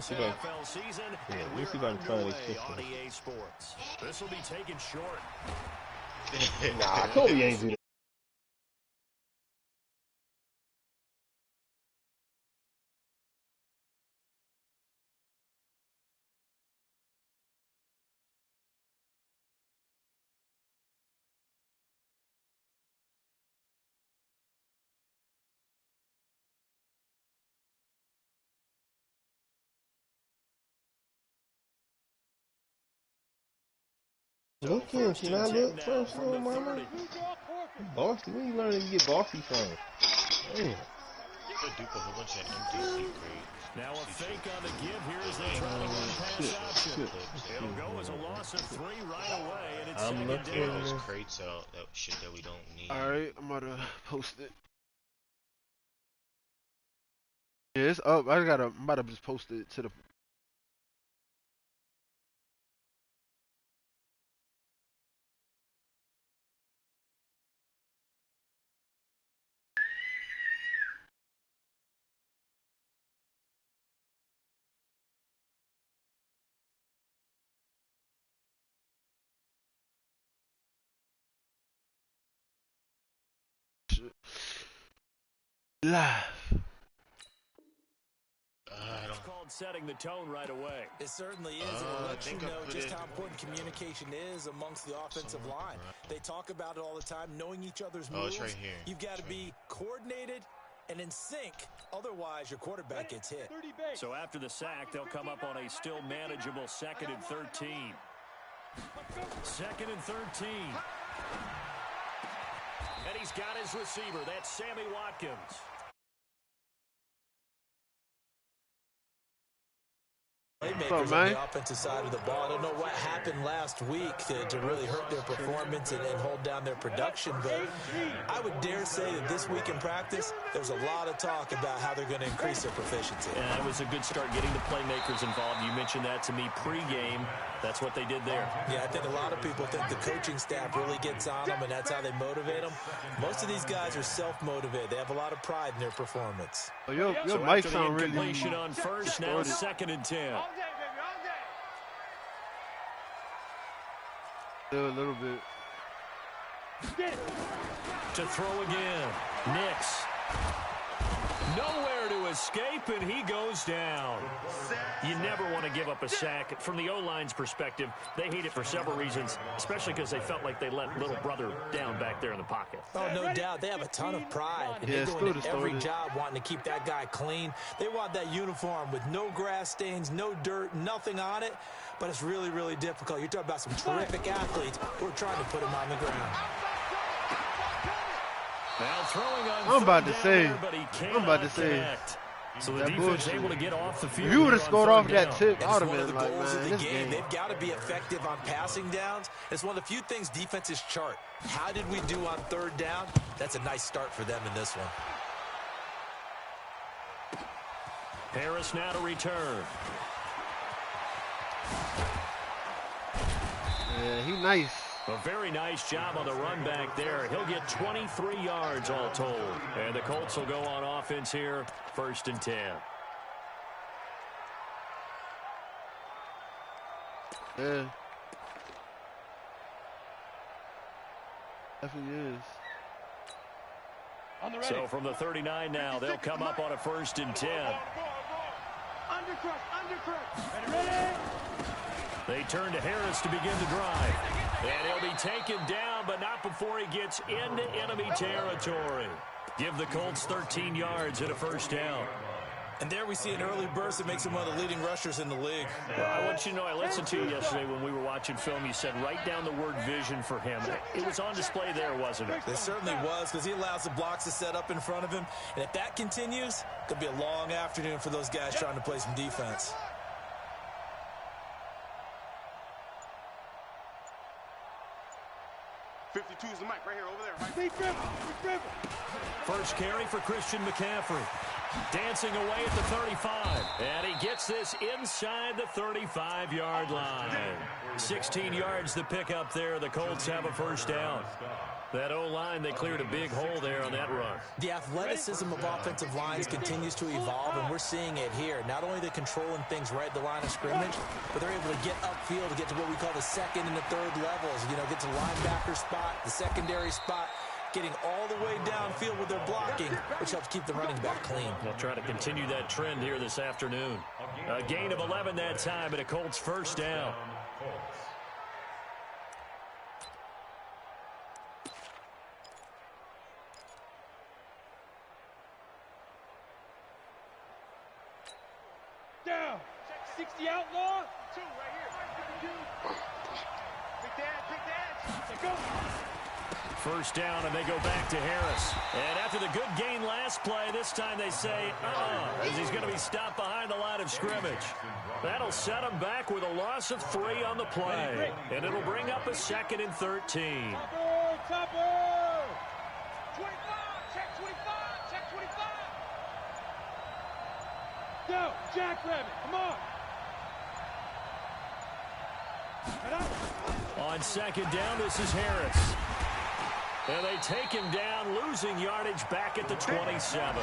NFL season, and we're underway on EA Sports. This will be taken short. Nah, Kobe ain't do that. Look him, should I look first, little mama? Bossy, where you learning to get bossy from? Damn. Dupe a whole bunch of empty secret. Now a fake on the give here as they try to run pass option. It'll go as a loss of 3 right away, and it's I'm looking down. those crates out, that shit that we don't need. Alright, I'm about to post it. Yeah, it's up. I'm about to just post it to the. Live. It's called setting the tone right away. It certainly is, and it lets you know just how important communication is amongst the offensive line. They talk about it all the time, knowing each other's moves. It's right here. You've got to be coordinated and in sync, otherwise your quarterback gets hit. So after the sack, they'll come up on a still manageable 2nd and 13. 2nd and 13. And he's got his receiver. That's Sammy Watkins. Playmakers on the offensive side of the ball. I don't know what happened last week to really hurt their performance and hold down their production, but I would dare say that this week in practice, there's a lot of talk about how they're going to increase their proficiency. Yeah, that was a good start getting the playmakers involved. You mentioned that to me pregame. That's what they did there. Yeah, I think a lot of people think the coaching staff really gets on them, and that's how they motivate them. Most of these guys are self-motivated. They have a lot of pride in their performance. Oh, your so mic sound really completion on first, now 2nd and 10. Still a little bit. To throw again. Nix. Nowhere to escape, and he goes down. You never want to give up a sack. From the O-line's perspective, they hate it for several reasons, especially because they felt like they let little brother down back there in the pocket. Oh, no doubt. They have a ton of pride. And they're doing every job wanting to keep that guy clean. They want that uniform with no grass stains, no dirt, nothing on it. But it's really, really difficult. You're talking about some terrific athletes who are trying to put him on the ground. Now throwing on I'm about to say. So the defense able to get off the field. If you would have scored off that tip, I would have been been like, man, this game. They've got to be effective on passing downs. It's one of the few things defenses chart. How did we do on 3rd down? That's a nice start for them in this one. Harris now to return. Yeah, he nice. A very nice job on the run back there. He'll get 23 yards all told. And the Colts will go on offense here, 1st and 10. Yeah. Definitely is. So from the 39 now, they'll come up on a 1st and 10. Ready? They turn to Harris to begin the drive. And he'll be taken down, but not before he gets into enemy territory. Give the Colts 13 yards and a 1st down. And there we see an early burst that makes him one of the leading rushers in the league. Well, I want you to know, I listened to you yesterday when we were watching film. You said write down the word vision for him. It was on display there, wasn't it? It certainly was, because he allows the blocks to set up in front of him. And if that continues, it could be a long afternoon for those guys trying to play some defense. .52 is the mic right here, over there. Right? First carry for Christian McCaffrey. Dancing away at the 35. And he gets this inside the 35-yard line. 16 yards to pick up there. The Colts have a 1st down. That O-line, they cleared a big hole there on that run. The athleticism of offensive lines continues to evolve, and we're seeing it here. Not only they're controlling things right at the line of scrimmage, but they're able to get upfield to get to what we call the second and the third levels. You know, get to the linebacker spot, the secondary spot, getting all the way downfield with their blocking, which helps keep the running back clean. They'll try to continue that trend here this afternoon. A gain of 11 that time, and a Colts first down. Down. Check 60 outlaw. 2 right here. Big dad. Let's go. First down, and they go back to Harris. And after the good gain last play, this time they say, as he's going to be stopped behind the line of scrimmage. That'll set him back with a loss of 3 on the play. And it'll bring up a 2nd and 13. Topper. 25. Check 25. Check 25. Go. Jackrabbit. Come on. On 2nd down, this is Harris. And they take him down, losing yardage back at the 27.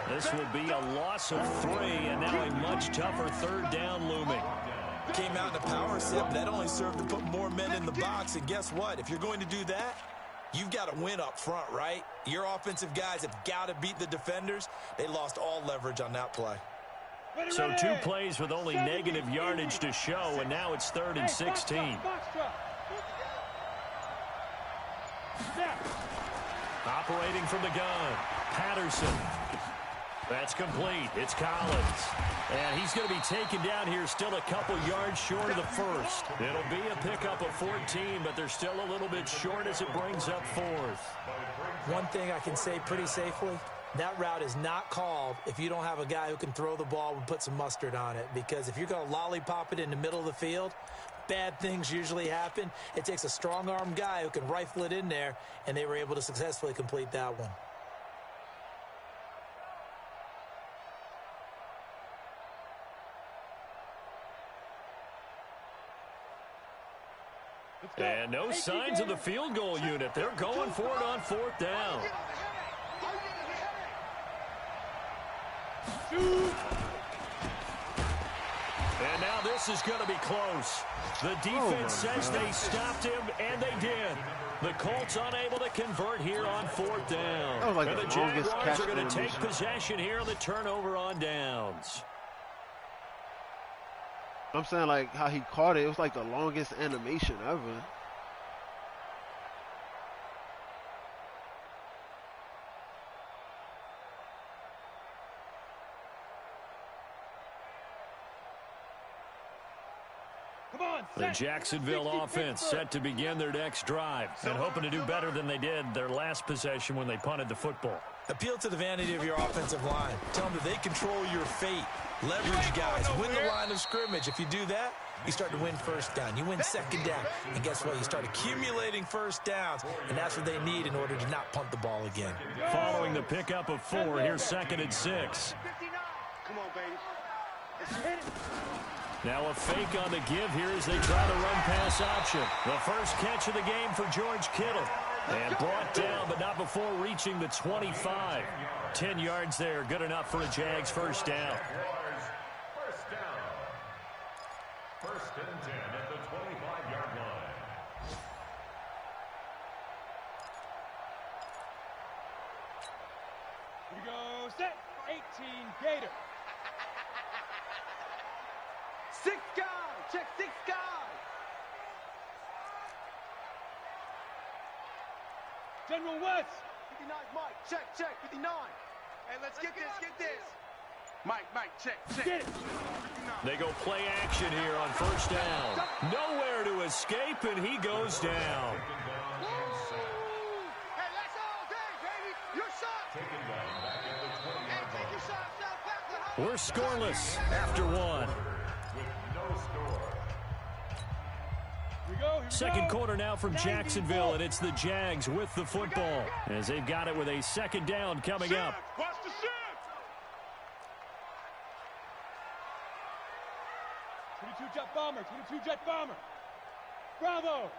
This will be a loss of 3, and now a much tougher 3rd down looming. Came out in a power set, but that only served to put more men in the box. And guess what? If you're going to do that, you've got to win up front, right? Your offensive guys have got to beat the defenders. They lost all leverage on that play. So 2 plays with only negative yardage to show, and now it's 3rd and 16. Operating from the gun, Patterson. That's complete. It's Collins. And he's going to be taken down here still a couple yards short of the first. It'll be a pickup of 14, but they're still a little bit short as it brings up 4th. One thing I can say pretty safely, that route is not called if you don't have a guy who can throw the ball and put some mustard on it. Because if you're going to lollipop it in the middle of the field, bad things usually happen. It takes a strong-arm guy who can rifle it in there, and they were able to successfully complete that one. And no signs of the field goal unit. They're going for it on 4th down. And now this is going to be close. The defense says they stopped him, and they did. The Colts unable to convert here on 4th down. Like and the Jaguars are going to take possession here on the turnover on downs. I'm saying, like, how he caught it, it was like the longest animation ever. The Jacksonville offense set to begin their next drive and hoping to do better than they did their last possession when they punted the football. Appeal to the vanity of your offensive line. Tell them that they control your fate. Leverage guys. Win the line of scrimmage. If you do that, you start to win 1st down. You win 2nd down. And guess what? You start accumulating 1st downs. And that's what they need in order to not punt the ball again. Following the pickup of 4, here's 2nd and 6. Come on, baby. Now a fake on the give here as they try to run pass option. The first catch of the game for George Kittle. And brought down, but not before reaching the 25. 10 yards there, good enough for a Jags first down. First and 10 at the 25-yard line. Here we go. Set. 18 Gator. 6 guys. Check 6 guys. General West. 59 Mike. Check. 59. Hey, let's get this. Mike, check. Get it. They go play action here on first down. Nowhere to escape, and he goes down. Hey, that's all day, baby. Your shot. Hey, take your shot now. Back to We're scoreless after 1. Second quarter now from Jacksonville, and it's the Jags with the football as they've got it with a 2nd down coming up. Watch the shift. 22 jet bomber. Bravo.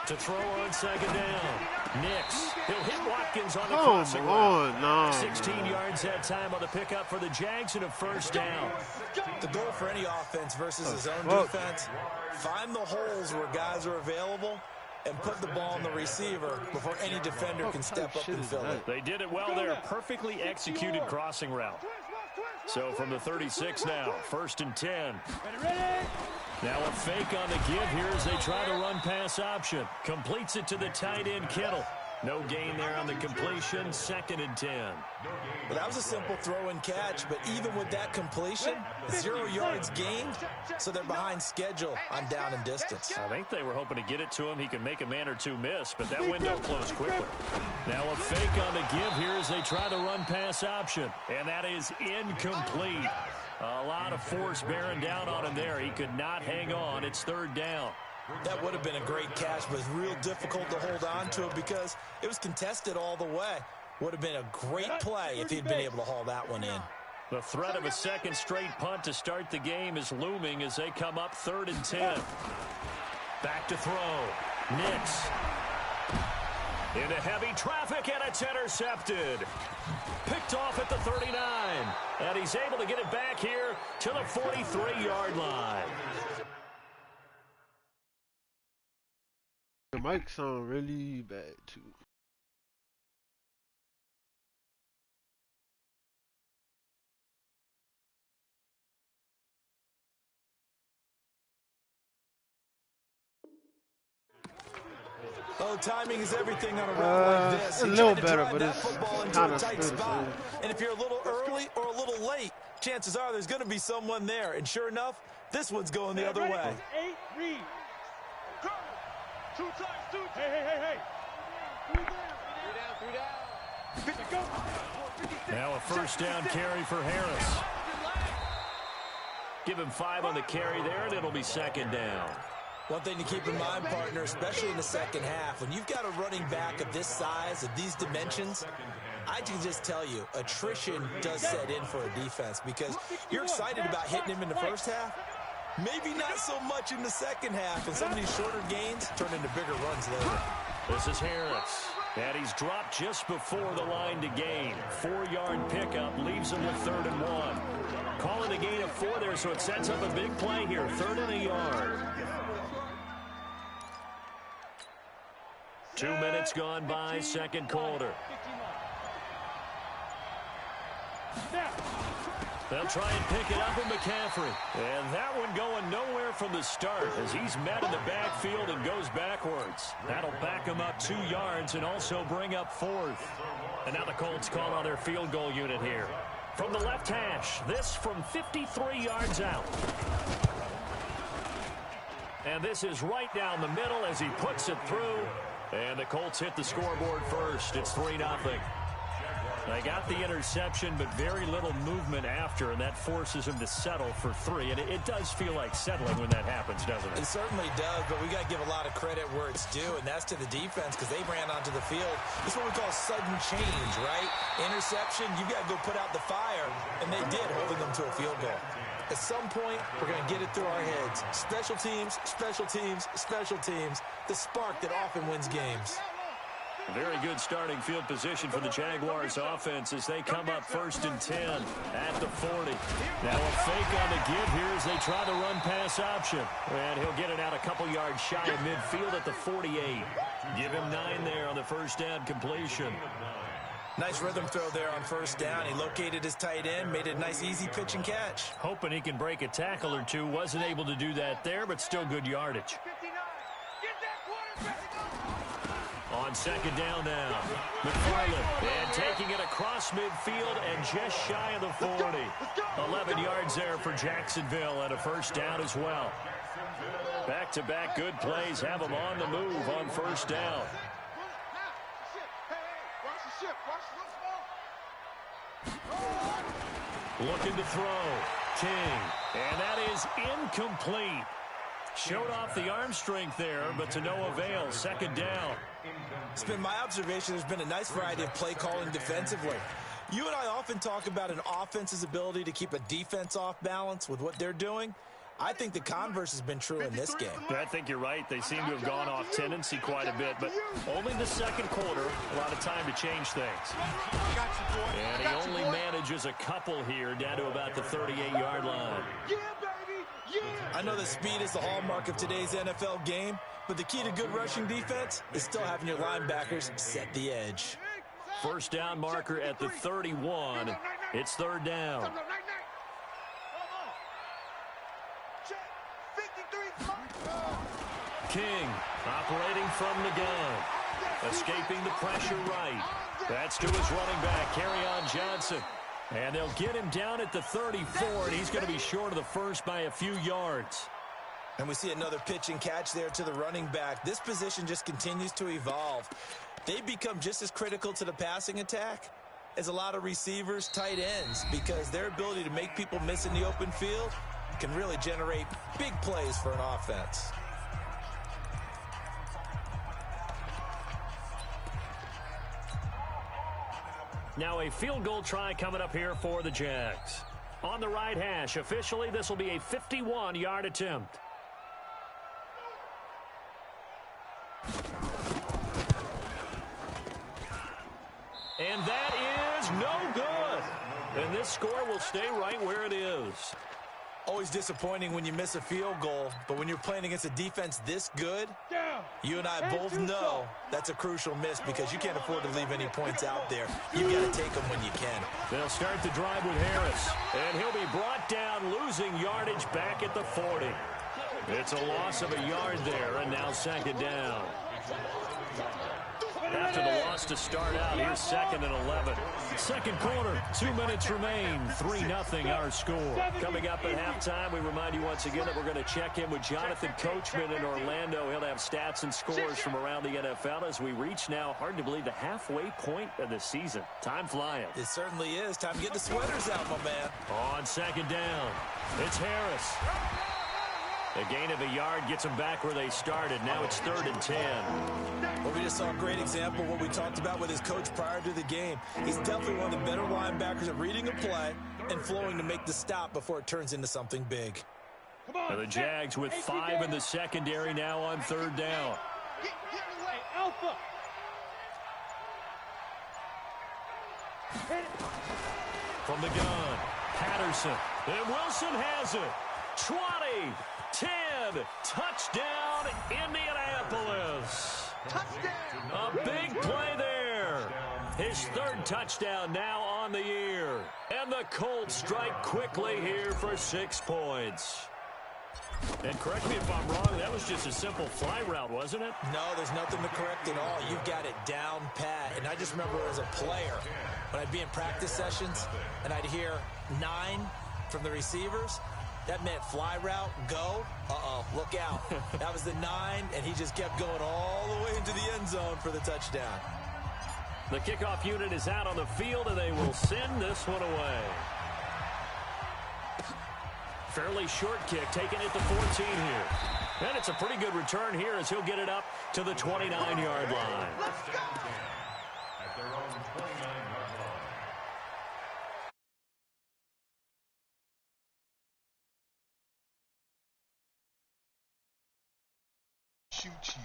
To throw on second down. Nix. He'll hit Watkins on the Come crossing route. on, no. 16 yards that time on the pickup for the Jags and a first down. The goal for any offense versus his own defense, find the holes where guys are available and put the ball on the receiver before any defender can step up and fill it. They did it well there. Perfectly executed crossing route. So from the 36 now, 1st and 10. Now a fake on the give here as they try to run pass option. Completes it to the tight end, Kittle. No gain there on the completion, 2nd and 10. Well, that was a simple throw and catch, but even with that completion, 0 yards gained, so they're behind schedule on down and distance. I think they were hoping to get it to him. He could make a man or two miss, but that window closed quickly. Now a fake on the give here as they try to run pass option, and that is incomplete. A lot of force bearing down on him there. He could not hang on. It's 3rd down. That would have been a great catch, but it's real difficult to hold on to it because it was contested all the way. Would have been a great play if he'd been able to haul that one in. The threat of a second straight punt to start the game is looming as they come up 3rd and 10. Back to throw. Nix. Into heavy traffic, and it's intercepted. Picked off at the 39. And he's able to get it back here to the 43-yard line. The mic sound really bad too. Oh, timing is everything on a route like this. A little better, but it's kind of tight spot. And if you're a little early or a little late, chances are there's going to be someone there. And sure enough, this one's going the other way. 8, read. 2 times, 2 times. Hey. 3 down. Now a first down carry for Harris. Give him 5 on the carry there, and it'll be 2nd down. One thing to keep in mind, partner, especially in the second half, when you've got a running back of this size, of these dimensions, I can just tell you, attrition does set in for a defense because you're excited about hitting him in the first half. Maybe not so much in the second half, and some of these shorter gains turn into bigger runs later. This is Harris, and he's dropped just before the line to gain. 4-yard pickup leaves him with 3rd and 1. Calling a gain of 4 there, so it sets up a big play here. 3rd and a yard. 2 minutes gone by, 2nd quarter. They'll try and pick it up with McCaffrey. And that one going nowhere from the start as he's met in the backfield and goes backwards. That'll back him up 2 yards and also bring up 4th. And now the Colts call on their field goal unit here. From the left hash, this from 53 yards out. And this is right down the middle as he puts it through. And the Colts hit the scoreboard first. It's 3-0. They got the interception, but very little movement after, and that forces him to settle for 3. And it does feel like settling when that happens, doesn't it? It certainly does, but we got to give a lot of credit where it's due, and that's to the defense because they ran onto the field. This is what we call sudden change, right? Interception, you've got to go put out the fire, and they did, holding them to a field goal. At some point, we're going to get it through our heads. Special teams, special teams, special teams, the spark that often wins games. Very good starting field position for the Jaguars offense as they come up 1st and 10 at the 40. Now a fake on the give here as they try to run pass option. And he'll get it out a couple yards shy of midfield at the 48. Give him 9 there on the first down completion. Nice rhythm throw there on 1st down. He located his tight end, made a nice easy pitch and catch. Hoping he can break a tackle or two. Wasn't able to do that there, but still good yardage. On 2nd down now, McFarland, and taking it across midfield and just shy of the 40. 11 yards there for Jacksonville and a first down as well. Back-to-back good plays have them on the move on 1st down. Looking to throw. King, and that is incomplete. Showed off the arm strength there, but to no avail. 2nd down. It's been my observation there's been a nice variety of play calling defensively. You and I often talk about an offense's ability to keep a defense off balance with what they're doing. I think the converse has been true in this game. I think you're right. They seem to have gone off tendency quite a bit, but only the second quarter, a lot of time to change things. And he only manages a couple here, down to about the 38-yard line. I know that speed is the hallmark of today's NFL game, but the key to good rushing defense is still having your linebackers set the edge. First down marker at the 31. It's third down. King operating from the gun. Escaping the pressure right. That's to his running back, Kerryon Johnson. And they'll get him down at the 34, and he's going to be short of the first by a few yards. And we see another pitch and catch there to the running back. This position just continues to evolve. They become just as critical to the passing attack as a lot of receivers, tight ends, because their ability to make people miss in the open field can really generate big plays for an offense. Now a field goal try coming up here for the Jags. On the right hash, officially this will be a 51-yard attempt. And that is no good. And this score will stay right where it is. Always disappointing when you miss a field goal, but when you're playing against a defense this good, you and I both know that's a crucial miss because you can't afford to leave any points out there. You've got to take them when you can. They'll start the drive with Harris, and he'll be brought down, losing yardage back at the 40. It's a loss of a yard there, and now second down. After the loss to start out, here's second and 11. Second quarter, 2 minutes remain, 3-0 our score. Coming up at halftime, we remind you once again that we're going to check in with Jonathan Coachman in Orlando. He'll have stats and scores from around the NFL as we reach now, hard to believe, the halfway point of the season. Time flying. It certainly is. Time to get the sweaters out, my man. On second down, it's Harris. A gain of a yard gets them back where they started. Now it's 3rd and 10. Well, we just saw a great example of what we talked about with his coach prior to the game. He's definitely one of the better linebackers at reading a play and flowing to make the stop before it turns into something big. And the Jags with 5 in the secondary now on 3rd down. Alpha. From the gun, Patterson. And Wilson has it. 20, 10, touchdown, Indianapolis. Touchdown. A big play there. His 3rd touchdown now on the year. And the Colts strike quickly here for 6 points. And correct me if I'm wrong, that was just a simple fly route, wasn't it? No, there's nothing to correct at all. You've got it down pat. And I just remember as a player, when I'd be in practice sessions and I'd hear 9 from the receivers, that meant fly route, go, look out. That was the 9, and he just kept going all the way into the end zone for the touchdown. The kickoff unit is out on the field, and they will send this one away. Fairly short kick, taking it to 14 here. And it's a pretty good return here as he'll get it up to the 29-yard line. Let's go. At their own 29-yard line. Shoot you.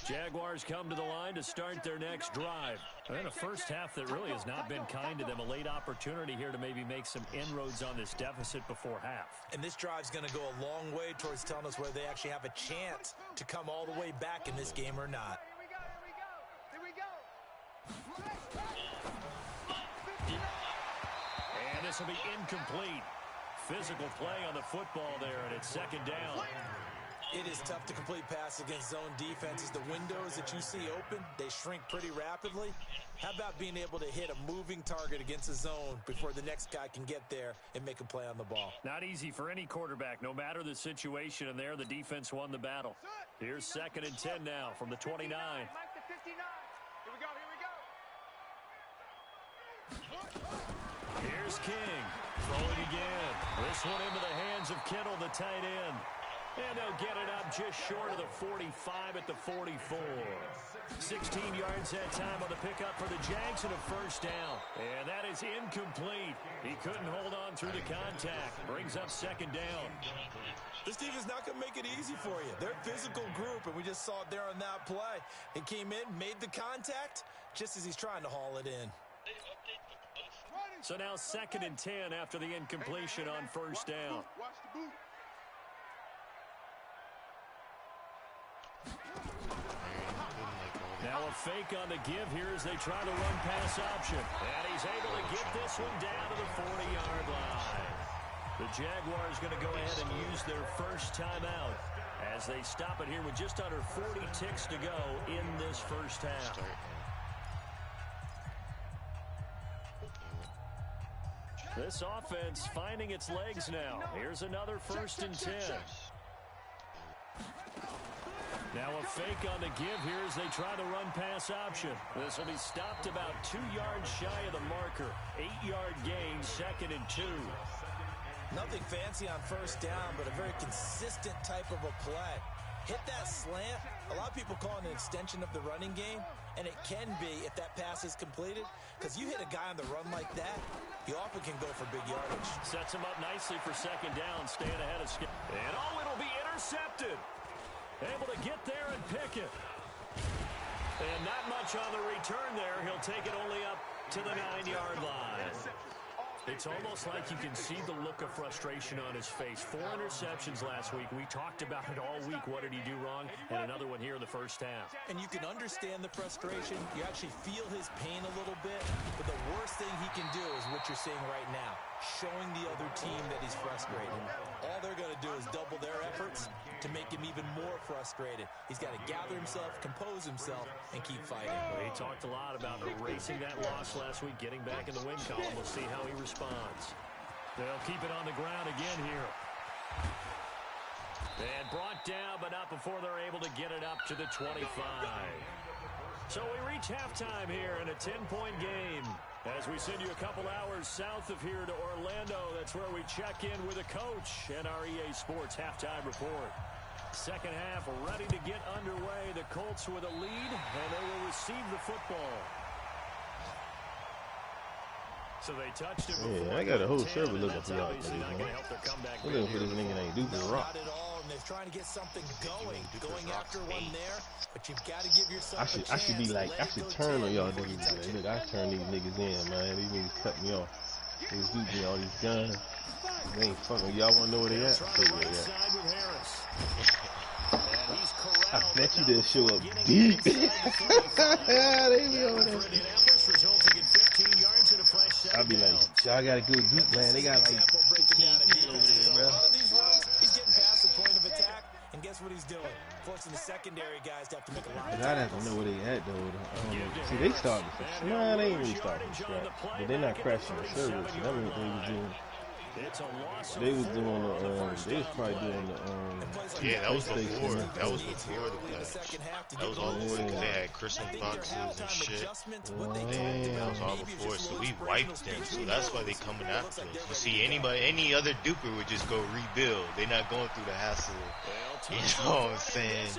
Jaguars come to the line to start their next drive. And a first half that really has not been kind to them. A late opportunity here to maybe make some inroads on this deficit before half. And this drive's going to go a long way towards telling us whether they actually have a chance to come all the way back in this game or not. Here we go. And this will be incomplete. Physical play on the football there, and it's second down. It is tough to complete pass against zone defenses. The windows that you see open, they shrink pretty rapidly. How about being able to hit a moving target against a zone before the next guy can get there and make a play on the ball? Not easy for any quarterback, no matter the situation, and there the defense won the battle. Here's 2nd and 10 now from the 29. Mike the 59. Here we go. Here's King, throwing again. This one into the hands of Kittle, the tight end. And they'll get it up just short of the 45 at the 44. 16 yards that time on the pickup for the Jags and a first down. And that is incomplete. He couldn't hold on through the contact. Brings up second down. This team is not going to make it easy for you. They're a physical group, and we just saw it there on that play. He came in, made the contact, just as he's trying to haul it in. So now 2nd and 10 after the incompletion on first down. Watch the boot. Now a fake on the give here as they try to run pass option. And he's able to get this one down to the 40-yard line. The Jaguars going to go ahead and use their first timeout as they stop it here with just under 40 ticks to go in this first half. This offense finding its legs now. Here's another 1st and 10. Now a fake on the give here as they try to run pass option. This will be stopped about 2 yards shy of the marker. 8-yard gain, 2nd and 2. Nothing fancy on first down, but a very consistent type of a play. Hit that slant. A lot of people call it an extension of the running game, and it can be if that pass is completed, because you hit a guy on the run like that, he often can go for big yardage. Sets him up nicely for second down, staying ahead of Skip. And it'll be intercepted. Able to get there and pick it. And not much on the return there. He'll take it only up to the 9-yard line. It's almost like you can see the look of frustration on his face. 4 interceptions last week. We talked about it all week. What did he do wrong? And another one here in the first half. And you can understand the frustration. You actually feel his pain a little bit. But the worst thing he can do is what you're seeing right now, showing the other team that he's frustrated. All they're going to do is double their efforts to make him even more frustrated. He's got to gather himself, compose himself, and keep fighting. Well, he talked a lot about erasing that loss last week, getting back in the win column. We'll see how he responds. They'll keep it on the ground again here. And brought down, but not before they're able to get it up to the 25. So we reach halftime here in a 10-point game. As we send you a couple hours south of here to Orlando, that's where we check in with a coach and our EA Sports halftime report. Second half ready to get underway. The Colts with a lead, and they will receive the football. So they touched it before. Yeah, I got a whole server looking for y'all niggas, man. We're looking for this nigga named Duper Rock. They're trying to get something going after one there, but you've got to give yourself a chance. I should be like, I should turn on y'all niggas. Like, look, I turn these niggas in, man. These niggas cut me off. Niggas beat me all these guns. They ain't fucking. Y'all wanna know where they at? Say where they at. I bet you they'll show up deep. They be over there. I'll be like, y'all gotta go deep, man. They got like 15 people over there, bro. He's getting past the point of attack, and guess what he's doing? Forcing the secondary guys to have to make a lot of I'd have to know where they at, though. See, they started from nah, they ain't really starting from scratch. But they're not crashing the server, so that means what they was doing. They was doing the, they was probably doing the, yeah, that was before. That was before the patch. That was all before because they had crystal boxes and shit. That was all before, so we wiped them. So that's why they coming after us. You see, any other duper would just go rebuild. They not going through the hassle. You know what I'm saying?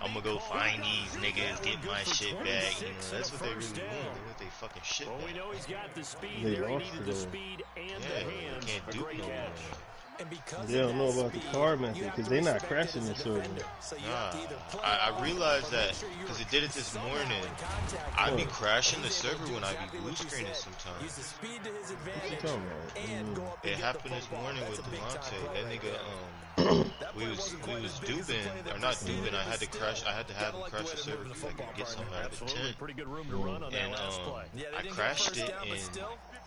I'm gonna go find these niggas, get my shit back. You know, that's what they really want. They want they fucking shit back. Well, we know he's got the speed they there. He lost needed it, the speed and the hands. Can't do Great no catch. more. And because they don't know about the card method because they're not crashing the server. Nah, I realized that because it did it this morning. I be crashing the server when I be blue screening sometimes. It happened this morning with Devontae. That nigga, we was duping or not duping. I had to have him crash the server because I could get something out of the 10. Pretty good room to run on that last play. I crashed it and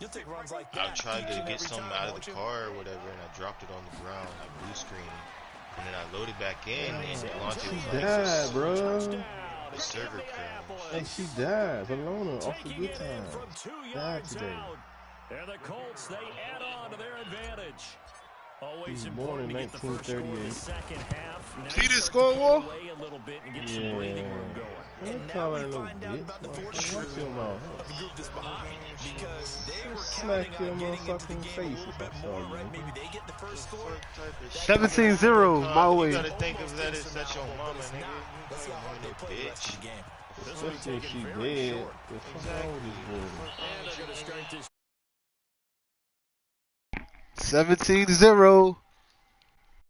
I tried to get something out of the car or whatever, and I dropped it on the ground, like blue screen, and then I loaded back in, and Delonte was like, died, bro. The server crashed. Hey, she died. Valona off a good time. Died today. And the Colts, they add on to their advantage. Always born in important to get the first score in the 1938. second half. See this score, War? A little bit and get some breathing room going. I'm calling it no bitch. Smack your mouth. Smack your motherfucking face if I saw you. Maybe they get the first score. 17-0, my way. You gotta think of that as that's your mama, nigga. Let's see how hard they play the rest of the game. Especially if she dead. What's wrong with this boy? 17-0.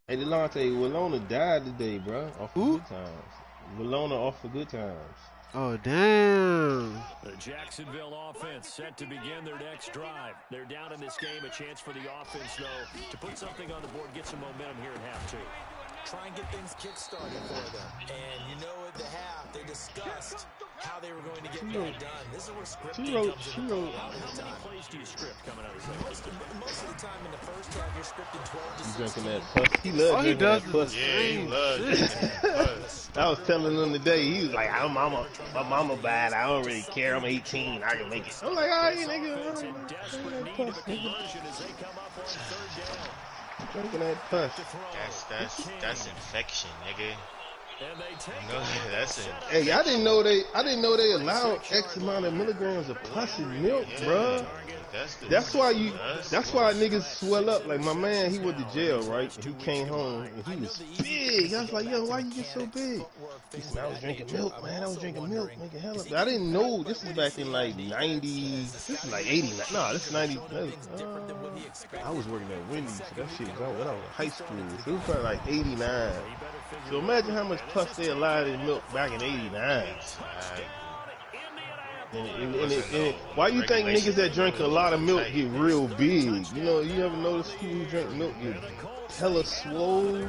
Hey, Delonte, Walona died today, bro. Off of Who? Good Times. Walona off of Good Times. Oh, damn. The Jacksonville offense set to begin their next drive. They're down in this game. A chance for the offense, though, to put something on the board, get some momentum here at half two. Try and get things kick-started for them. And you know at the half, they discussed how they were going to get that done. This is where scripting comes into play. How many plays do you script coming out of this? Most of the time in the first half, you're scripting 12 to 16. He's drinking that puss. He loves drinking that puss. Yeah, he loves drinking that puss. I was telling him today, he was like, my mama bad. I don't really care. I'm 18. I can make it. I'm like, all right, nigga. Drinking that puss. That's infection, nigga. No, that's it. Hey, I didn't know they allowed X amount of milligrams of pus in milk, bro. That's why niggas swell up. Like my man, he went to jail, right? And he came home and he was big. I was like, yo, why you get so big? He said, I was drinking milk, man. I was drinking milk, making hell up. I didn't know. This is back in like 90. This is like 89. No, this is 90. I was working at Wendy's. So that shit was when I was in high school. So it was probably like 89. So imagine how much pus they allowed in milk back in 89. And why you think niggas that drink a lot of milk get real big? You know, you ever notice people who drink milk get hella swole?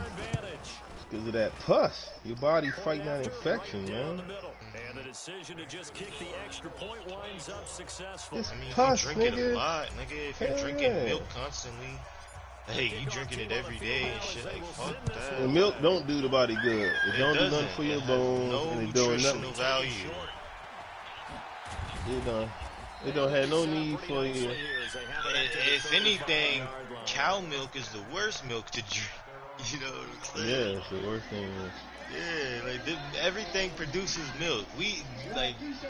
Because of that pus. Your body fighting that infection, man. And the decision to just kick the extra point winds up successful. It's pus, nigga. If you drink it a lot, nigga, if you're drinking milk constantly, hey, you drinking it every day and shit, like, fuck that. And milk don't do the body good. It don't do nothing for your bones. No and it don't nutritional value. It don't have no need for you. If anything, cow milk is the worst milk to drink. You know what I'm saying? Yeah, it's the worst thing. Yeah, like everything produces milk.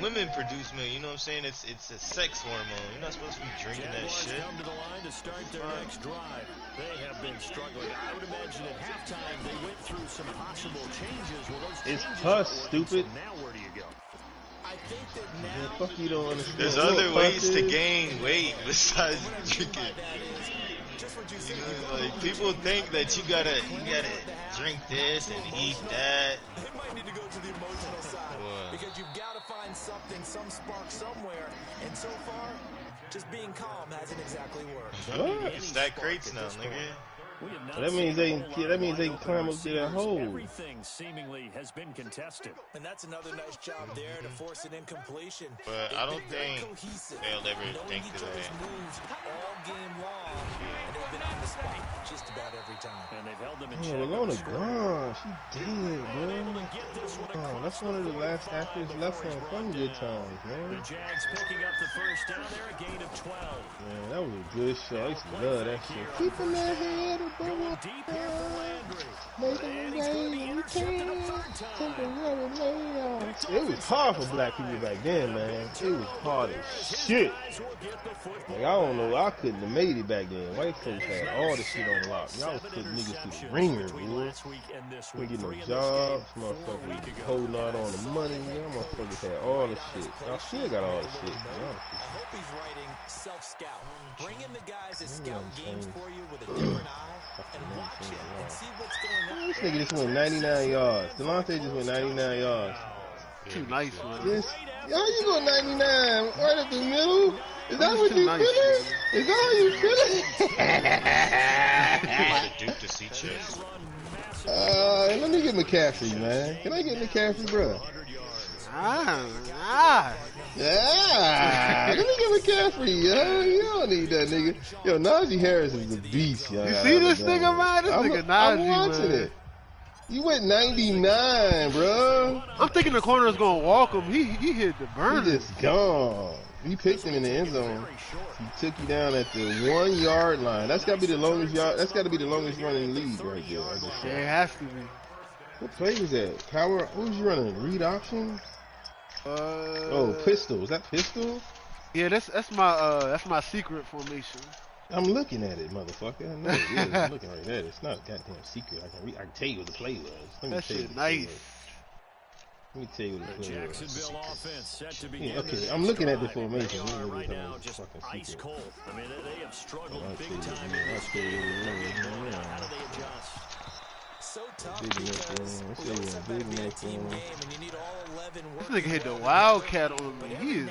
Women produce milk. You know what I'm saying? It's a sex hormone. You're not supposed to be drinking that shit. Come to the line to start their next drive. They have been struggling. I would imagine at halftime they went through some possible changes. Well, those it's pus, stupid. Now where do you go? I think that now, fuck you don't understand. There's other ways to gain weight besides drinking. You know, like people think that you gotta drink this and eat that. It might need to go to the emotional side because you've got to find something, some spark somewhere. And so far, just being calm hasn't exactly worked. What? It's that crates now, nigga. So that means they can climb up to that hole. Everything seemingly has been contested. And that's another nice job there to force an incompletion. But I don't think they'll ever think of that. All game long, and they've been on the spot just about every time. And they've held them in check. Walona gone. She dead, bro. Oh, that's one of the last actors left from Good Times, man. The Jags picking up the first down there, a gain of 12. Man, that was a good shot. I used to love that shit. Keeping that head above deep here for Landry. making way you can. Temporary layoffs. It was hard for black people back then, man. It was hard as shit. Like, I don't know. I couldn't have made it back then. White folks had all the shit on lock. Y'all was putting niggas through the ringer, dude. Couldn't get no jobs. Motherfuckers holding out on the money. Y'all motherfuckers had all the shit. Y'all still got all the shit, man. I hope he's writing self-scout. Bring in the guys that scout games for you with a different eye and watch it and see what's going on. This nigga just went 99 yards. Delonte just went 99 yards. Too nice, man. Y'all, you go 99 right up the middle. Is that what you feeling? Is that how you feeling? Duke to see chest. Let me get McCaffrey, man. Can I get McCaffrey, bro? Yeah, let me get McCaffrey, yo. You don't need that nigga. Yo, Najee Harris is the beast, yo. You see this nigga, man? This nigga Najee, I'm watching it. You went 99, bro. I'm thinking the corner is gonna walk him. He hit the burner. He just gone. He picked him in the end zone. He took you down at the 1 yard line. That's gotta be the longest yard. That's gotta be the longest run in the league right there. Yeah, it has to be. What play was that? Power? What was you running? Read option? Pistol. Was that pistol? Yeah, that's my secret formation. I'm looking at it, motherfucker. I know it is. I'm looking right at it. It's not a goddamn secret. I can tell you what the play was. That shit nice. Let me tell you what The it is. Jacksonville offense set to begin. Yeah, okay, I'm looking at the drive. formation. They are right now just ice cold. I mean, they have struggled big time in this game. How do they adjust? So tough because we always have that be a team game, and you need all 11 working. This nigga hit the Wildcat on me. He is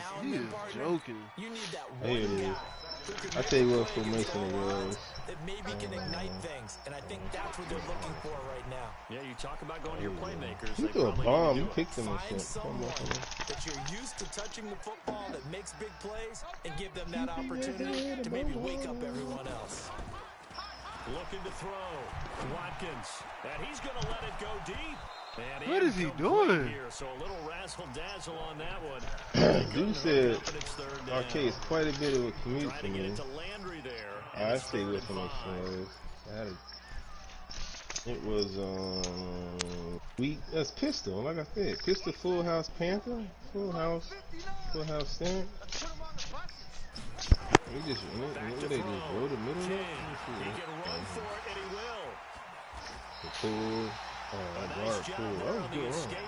joking. You need that one guy. I tell you what formation it was. That maybe can ignite things, and I think that's what they're looking for right now. Yeah, you talk about going to your playmakers. You threw a bomb. You picked them and Find shit. someone that you're used to touching the football that makes big plays, and give them that opportunity to maybe wake up everyone else. Looking to throw. Watkins. And he's going to let it go deep. And what is he doing? Here, so a little razzle-dazzle on that one. Dude said Arcade is quite a bit of a commute for me. I say what formation was. It was that's pistol, like I said. Pistol, Full House Panther, Full House Stand. They just roll the middle up. He can run for it, and he will. The pull. Guard pull. That was a good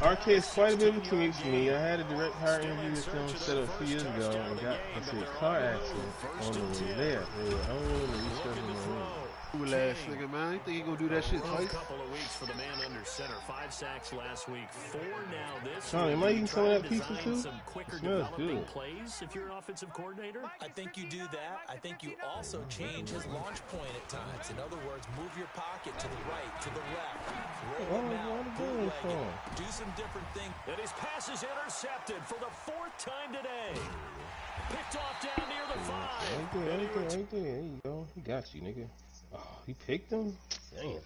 run. RK is quite a bit of a commute for me. I had a direct hire interview with them set up a few years ago and got into a car accident on the way there. They were unwilling to reschedule my room. Cool ass nigga, man. You think he gonna do that shit twice? A couple of weeks for the man under center. 5 sacks last week. 4 now this week. Am I eating some of that pizza too? Some quicker developing plays if you're an offensive coordinator? I think you do that. I think you also change his launch point at times. In other words, move your pocket to the right, to the left. Roll him out, bootleg, do some different things. And his pass is intercepted for the 4th time today. Picked off down near the 5. Right there. There you go. He got you, nigga. Oh, he picked him? Damn.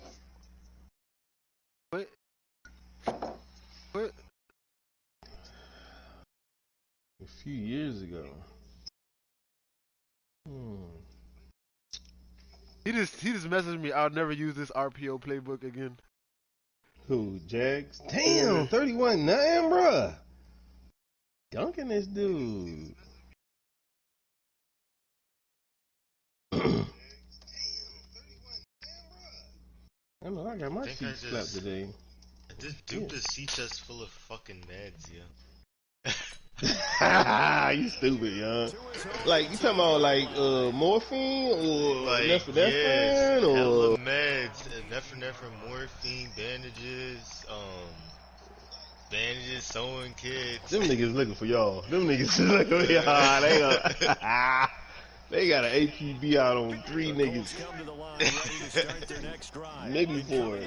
What? A few years ago. He just messaged me, I'll never use this RPO playbook again. Who, Jags? Damn, 31 nothing, bruh. Dunking this dude. I know I got my feet slapped today. This dude just seats us full of fucking meds, yeah. You stupid, young. Like you talking about like morphine or like, nephrephrine yes, or hella meds, nephrephrine, morphine, bandages, sewing kits. Them niggas looking for y'all. Them niggas looking for y'all. They got an APB out on 3 niggas. Maybe 4,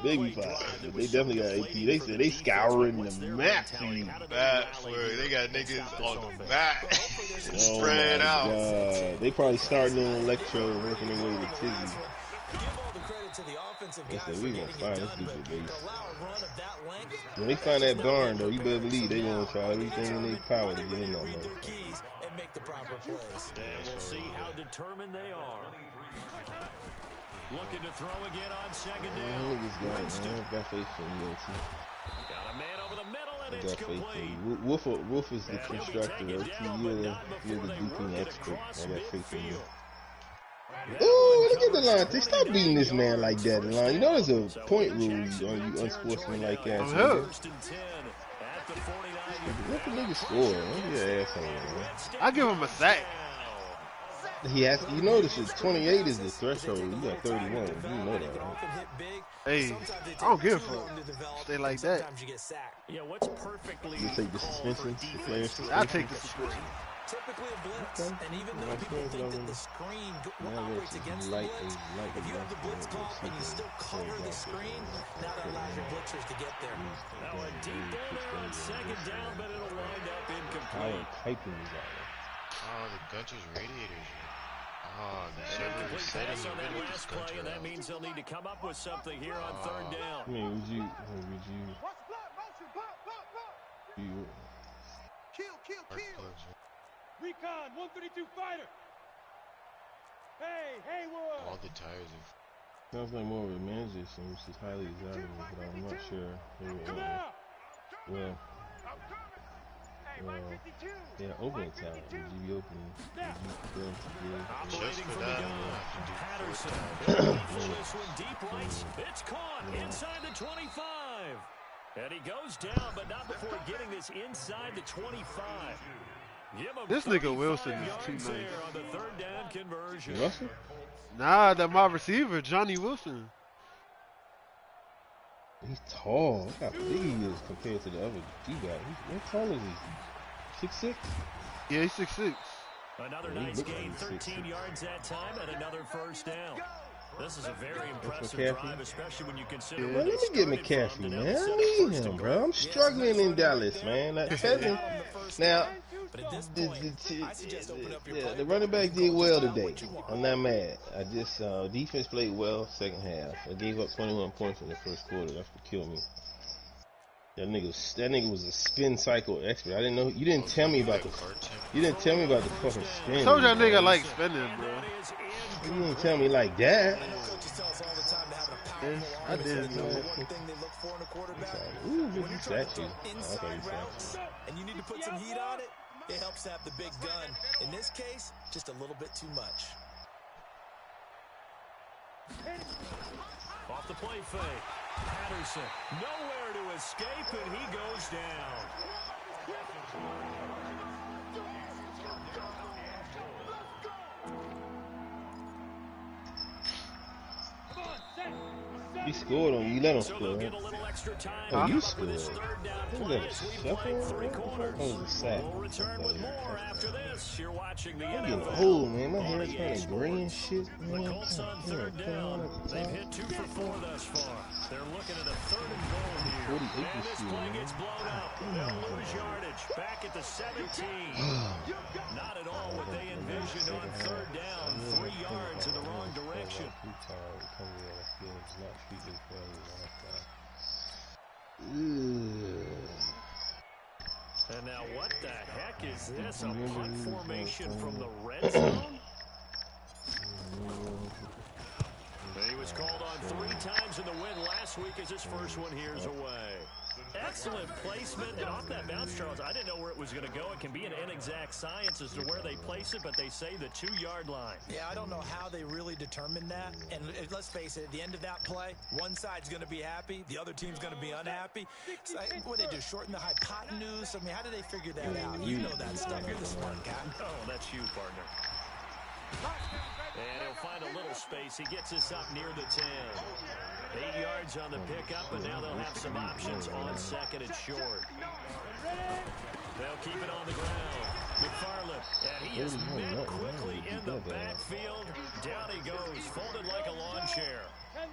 maybe 5. But they definitely got AP. They said they scouring the map for you. They got niggas on the map. Spread out. God. They probably starting on electro, working their way to Tizzy. They said we gonna find this stupid base. When they find that barn though, you better believe they gonna try everything in their power to get in that motherfucker. Make the proper plays. And we'll see how determined they are. Looking to throw again on 2nd down. Got faith in you, got a man over the middle, and it's complete. Wolf is the constructor. You're the deeping expert. I got faith in you. Ooh, look at the line. They stop beating this man like that. The line. You know there's a point rule on you unsportsmanlike ass. Let the nigga score. Don't be an asshole, man. I give him a sack. He has. You know this is 28 is the threshold. You got 31. You know that, right? Hey, I don't give a fuck. Stay like that. Yeah, what's perfectly? You take the suspension. The players suspension. I take the suspension. Typically a blitz, and even though people think that the screen operates against the blitz, if you have the blitz call and you still cover the screen, now that allows your blitzers to get there. Now a deep ball on 2nd down, but it'll wind up incomplete. The Gunter's radiators. The server is setting on that last play, and that means they'll need to come up with something here on 3rd down. I mean, would you? Kill. Recon, 132 fighter. Hey, Haywood. All the tires are... Sounds like more of a manager, which is highly desirable, but I'm not sure. Yeah, opening talent. Would you be open? Would you willing to give? Just for that, Patterson. This one deep right. It's caught inside the 25. And he goes down, but not before getting this inside the 25. This nigga Wilson is too nice. On the third down conversion. Russell? Nah, that my receiver, Johnny Wilson. He's tall. Look how big he is compared to the other D-guy. How tall is he? 6'6"? Yeah, he's 6'6". Another nice gain, 13 yards that time, and another first down. This is a very impressive drive, especially when you consider. Well, let me get McCaffrey, man. I need him, bro. I'm struggling in Dallas, man. Now, the running back did well today. I'm not mad. I just defense played well second half. I gave up 21 points in the first quarter. That's what killed me. That nigga was a spin cycle expert. I didn't know. You didn't tell me about the fucking spin. I told that nigga like spinning, bro. You didn't tell me like that. I didn't know. Ooh, he sacked you. Okay, he sacked you. And you need to put some heat on it. It helps to have the big gun. In this case, just a little bit too much. Off the play fake. Patterson nowhere to escape, and he goes down. He scored on you. You let him score. Oh, you scored. What was that, a shuffle? That was a sack. I'm getting old, man. My hair's kind of gray and shit. The Colts on third down. They've hit 2 for 4 thus far. They're looking at a 3rd and goal here. And this play gets blown up. They'll lose yardage. Back at the 17. Not at all what they envisioned on 3rd down. 3 yards in the wrong direction. And now what the heck is this? A punt formation from the red zone? He was called on 3 times in the win last week as his first one here is away. Excellent placement, and off that bounce, Charles, I didn't know where it was going to go. It can be an inexact science as to where they place it, but they say the 2-yard line. Yeah, I don't know how they really determined that. And let's face it, at the end of that play, one side's going to be happy, the other team's going to be unhappy. So, what did they do, shorten the hypotenuse? I mean, how did they figure that out? You know that stuff. You're the smart guy. Oh, that's you, partner. And he'll find a little space. He gets us up near the 10. 8 yards on the pickup, and now they'll have some options on 2nd and short. They'll keep it on the ground. McFarland, and he is met quickly in the backfield. Down he goes, folded like a lawn chair.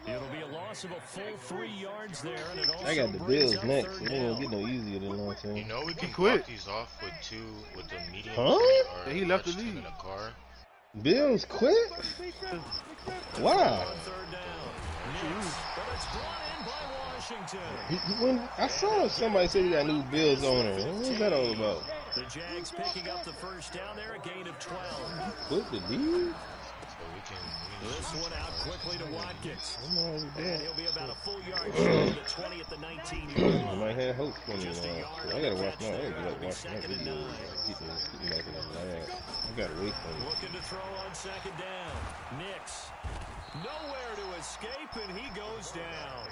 It'll be a loss of a full 3 yards there, and it also I got the Bills next. It ain't gonna get no easier than long term. You know we can block these off with the medium. Huh? Yeah, he left the lead. In a car. Bills quit? Wow. I saw somebody say that new Bills owner. What was that all about? The Jags picking up the first down there, a gain of 12. Quit the lead? This one out quickly to Watkins. And he'll be about a full yard short of the 20 at the 19-yard line. I might have hope for me. I gotta watch my videos. Keep back in that lab. I gotta wait for him. Looking to throw on 2nd down. Nix. Nowhere to escape, and he goes down.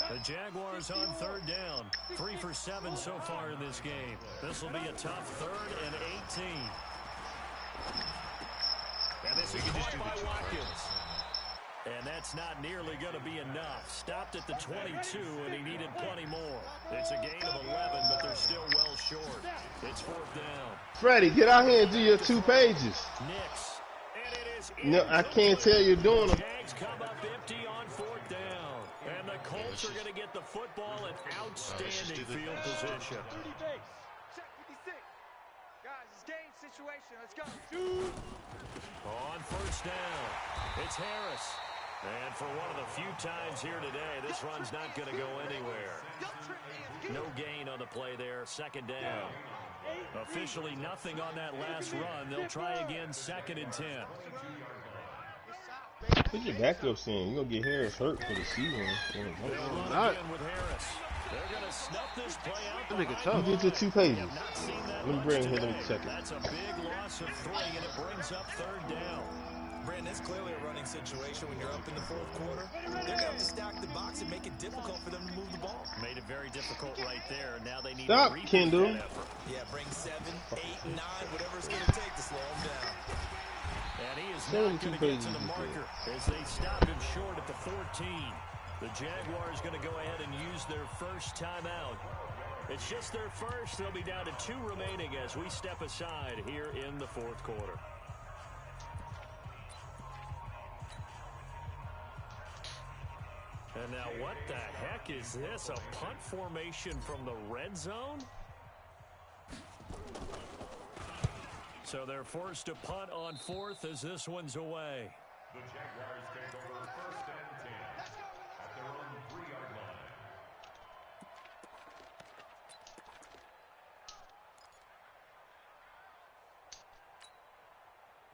The Jaguars on 3rd down. 3 for 7 so far in this game. This will be a tough 3rd and 18. And this is caught by Watkins. And that's not nearly going to be enough. Stopped at the 22, and he needed plenty more. It's a gain of 11, but they're still well short. It's 4th down. Freddie, get out here and do your 2 pages. Nix. And it is no, I can't tell you're doing them. Jags come up empty on 4th down. And the Colts are going to get the football in outstanding field position. Situation. Let's go. On 1st down, it's Harris. And for one of the few times here today, this run's not going to go anywhere. No gain on the play there, 2nd down. Officially nothing on that last run. They'll try again, 2nd and 10. Put your backups in. You're going to get Harris hurt for the season. Not. With Harris. They're going to snuff this play out. That nigga tough. You did your 2 pages. Let me bring him here. Let me check it. That's a big loss of 3, and it brings up 3rd down. Brandon, it's clearly a running situation when you're up in the fourth quarter. They're going to have to stack the box and make it difficult for them to move the ball. Made it very difficult right there. Now they need Stop, to repeat Kendall. that effort. Yeah, bring 7, 8, 9, whatever it's going to take to slow him down. And he is not going to get to the marker as they stop him short at the 14. The Jaguars going to go ahead and use their first timeout. It's just their first. They'll be down to 2 remaining as we step aside here in the fourth quarter. And now what the heck is this? A punt formation from the red zone? So they're forced to punt on 4th as this one's away. The Jaguars take over 1st and 10 at their own 3-yard line.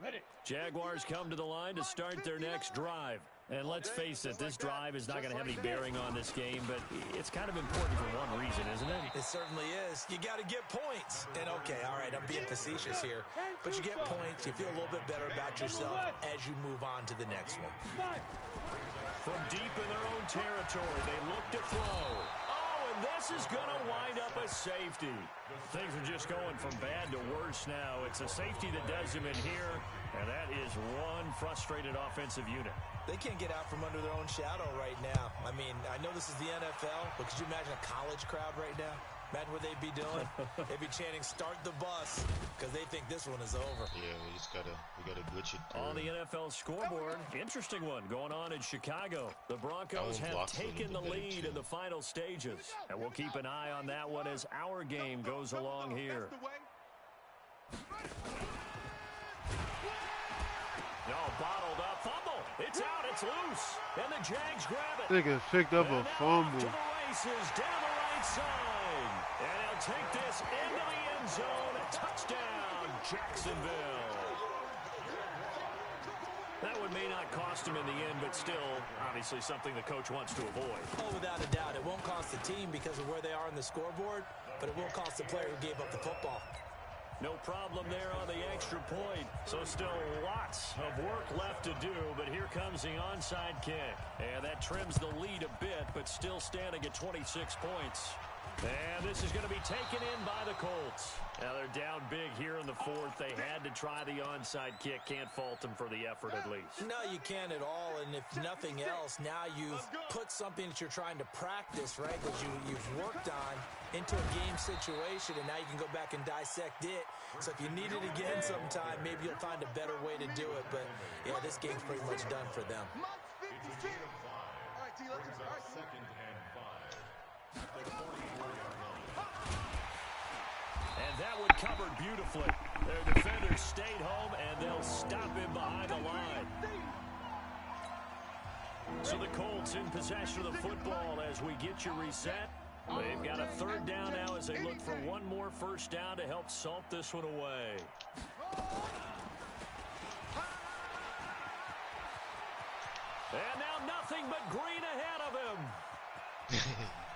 Ready. Jaguars come to the line to start their next drive. And let's face it, this drive is not going to have any bearing on this game, but it's kind of important for one reason, isn't it? It certainly is. You got to get points. And okay, all right, I'm being facetious here, but you get points, you feel a little bit better about yourself as you move on to the next one. From deep in their own territory, they look to throw. Oh, and this is going to wind up a safety. Things are just going from bad to worse now. It's a safety that does him in here, and that is one frustrated offensive unit. They can't get out from under their own shadow right now. I mean, I know this is the NFL, but could you imagine a college crowd right now? Imagine what they'd be doing. They'd be chanting, "Start the bus," because they think this one is over. Yeah, we gotta glitch it through. On the NFL scoreboard, interesting one going on in Chicago. The Broncos have taken the lead in the final stages, and we'll keep an eye on that one as our game goes along here. No, bottled up, fumble. It's out, it's loose, and the Jags grab it. Nigga picked up a fumble. To the races, down the right side, and he'll take this into the end zone. A touchdown, Jacksonville. That one may not cost him in the end, but still, obviously something the coach wants to avoid. Oh, without a doubt, it won't cost the team because of where they are on the scoreboard, but it will cost the player who gave up the football. No problem there on the extra point. So still lots of work left to do, but here comes the onside kick. And that trims the lead a bit, but still standing at 26 points. And this is going to be taken in by the Colts. Now they're down big here in the 4th. They had to try the onside kick. Can't fault them for the effort at least. No, you can't at all. And if nothing else, now you've put something that you're trying to practice, right, that you've worked on into a game situation, and now you can go back and dissect it. So if you need it again sometime, maybe you'll find a better way to do it. But, yeah, this game's pretty much done for them. It's a gain of 5. Brings up 2nd and 5 at the 44-yard line. And that one covered beautifully. Their defenders stayed home, and they'll stop him behind the line. So the Colts in possession of the football as we get you reset. They've got a 3rd down now as they look for one more first down to help salt this one away. And now nothing but green ahead of him.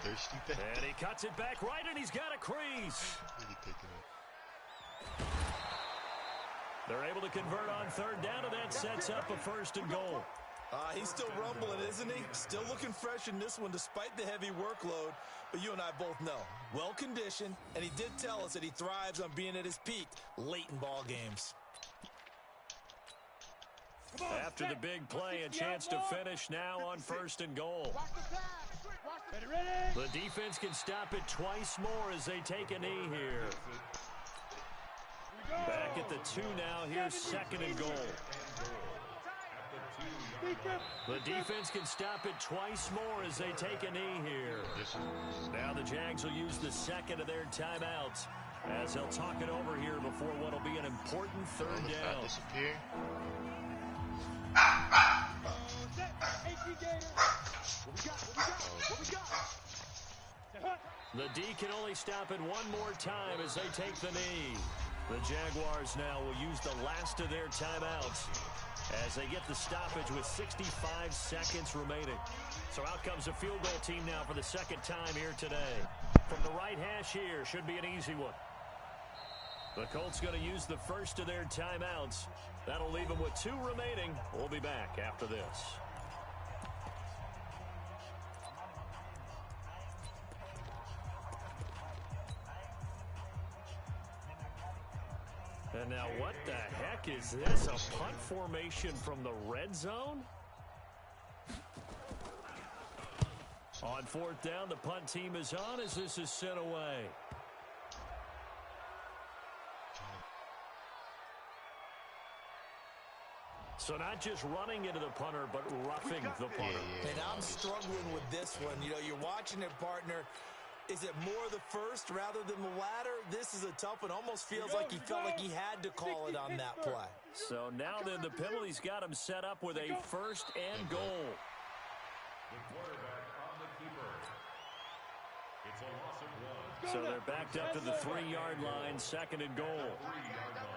Thirsty back. And he cuts it back right, and he's got a crease. They're able to convert on 3rd down, and that sets up a 1st and goal. He's still rumbling, isn't he? Still looking fresh in this one despite the heavy workload. But you and I both know, well-conditioned, and he did tell us that he thrives on being at his peak late in ball games. After the big play, a chance to finish now on 1st and goal. The defense can stop it twice more as they take a knee here. Back at the 2 now. Here's 2nd and goal. The defense can stop it twice more as they take a knee here. Now the Jags will use the 2nd of their timeouts as they'll talk it over here before what will be an important 3rd down. Disappear. The D can only stop it one more time as they take the knee. The Jaguars now will use the last of their timeouts as they get the stoppage with 65 seconds remaining. So out comes a field goal team now for the 2nd time here today. From the right hash here, should be an easy one. The Colts going to use the first of their timeouts. That'll leave them with 2 remaining. We'll be back after this. And now what the heck is this? A punt formation from the red zone? On 4th down, the punt team is on as this is sent away. So not just running into the punter, but roughing the punter. And I'm struggling with this one. You know, you're watching it, partner. Is it more the first rather than the latter? This is a tough one. Almost feels like he felt like he had to call it on that play. So now then the penalty's got him set up with a 1st and goal. The quarterback on the keeper. It's a loss of 1. So they're backed up to the 3-yard line, 2nd and goal. 3-yard line.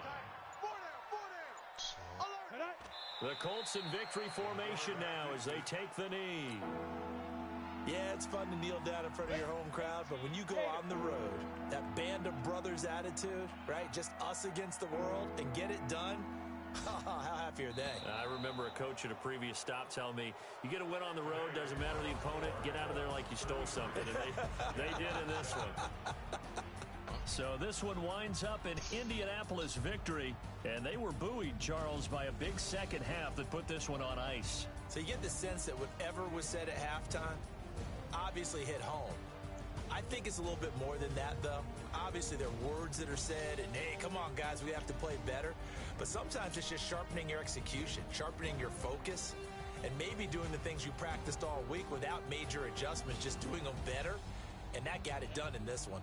The Colts in victory formation now as they take the knee. Yeah, it's fun to kneel down in front of your home crowd, but when you go on the road, that band of brothers attitude, right? Just us against the world and get it done. How happy are they? I remember a coach at a previous stop telling me, you get a win on the road, doesn't matter the opponent, get out of there like you stole something. And they did in this one. So this one winds up an Indianapolis victory, and they were buoyed, Charles, by a big second half that put this one on ice. So you get the sense that whatever was said at halftime obviously hit home. I think it's a little bit more than that, though. Obviously, there are words that are said, and, hey, come on, guys, we have to play better. But sometimes it's just sharpening your execution, sharpening your focus, and maybe doing the things you practiced all week without major adjustments, just doing them better, and that got it done in this one.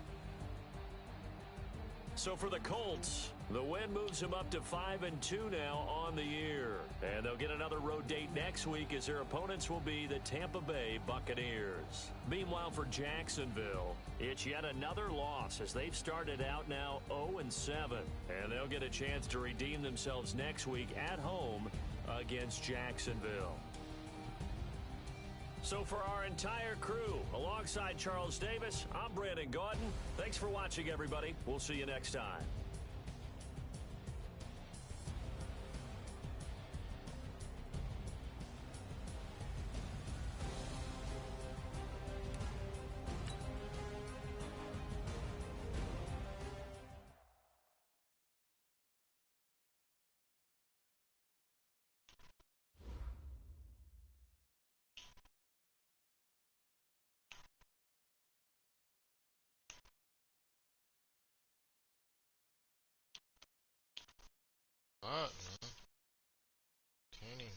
So for the Colts, the win moves them up to 5-2 now on the year. And they'll get another road date next week as their opponents will be the Tampa Bay Buccaneers. Meanwhile, for Jacksonville, it's yet another loss as they've started out now 0-7. And they'll get a chance to redeem themselves next week at home against Jacksonville. So for our entire crew, alongside Charles Davis, I'm Brandon Gaudin. Thanks for watching, everybody. We'll see you next time. Man. Can't even.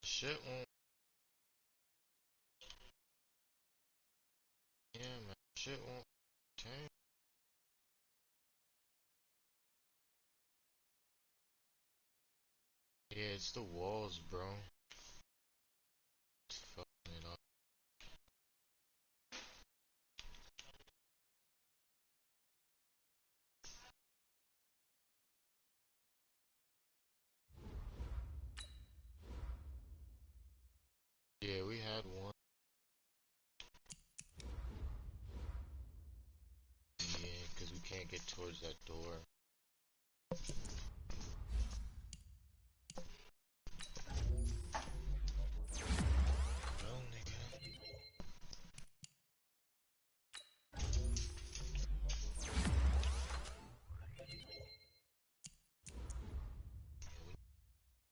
Shit won't. Yeah, man. Shit won't. Tank. Yeah, it's the walls, bro. It's fucking it up. Yeah, we had one. Yeah, because we can't get towards that door. Well, nigga.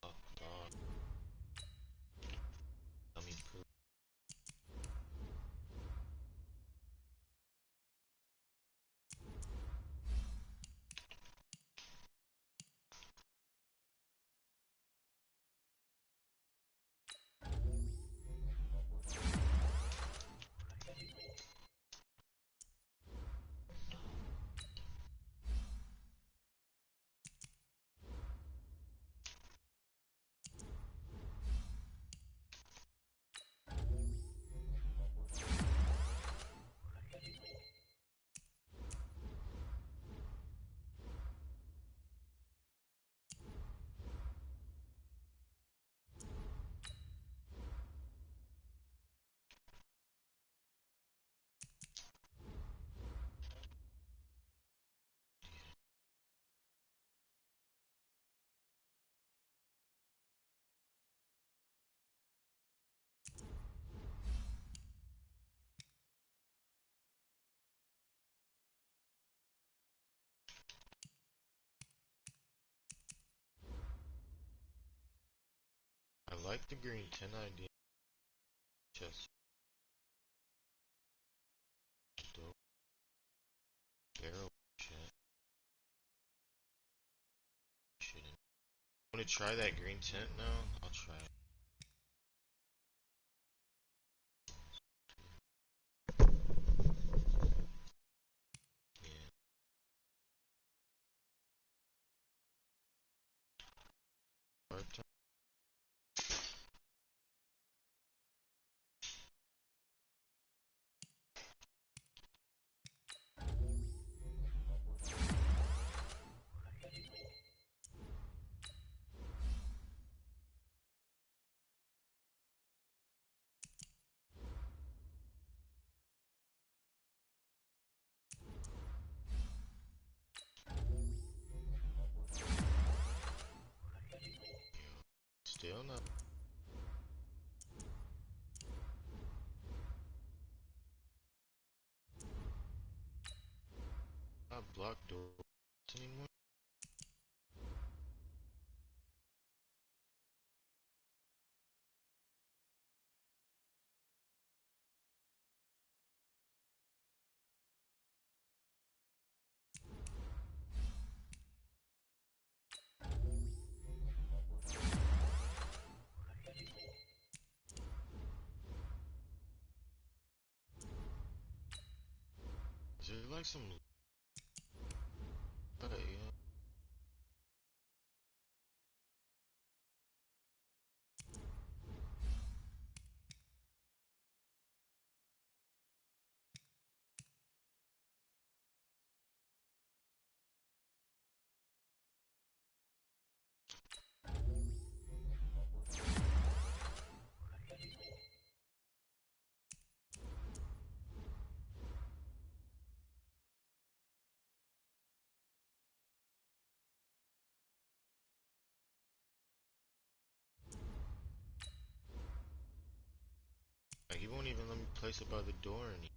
Fuck, dog. Dummy proof. The green 10 idea. Chest. Dope. Barrel. Shit. Want to try that green tent now? I'll try it. Yeah. Hard time. Still not. Not blocked doors anymore. Is there like some? Yeah. Like he won't even let me place it by the door anymore.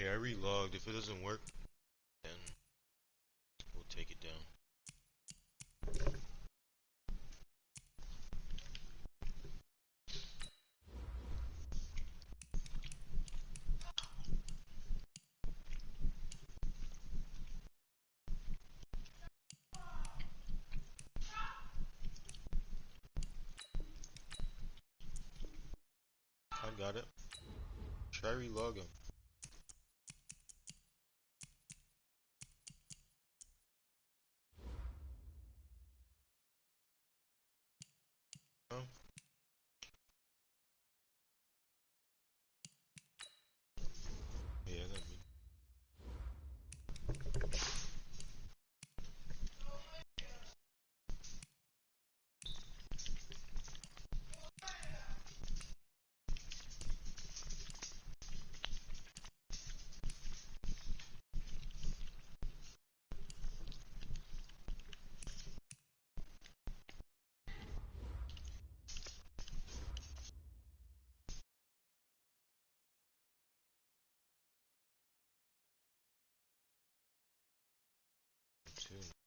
Here, I relogged. If it doesn't work, then we'll take it down. I got it. Try relogging. Oh. Yeah, that me. Too.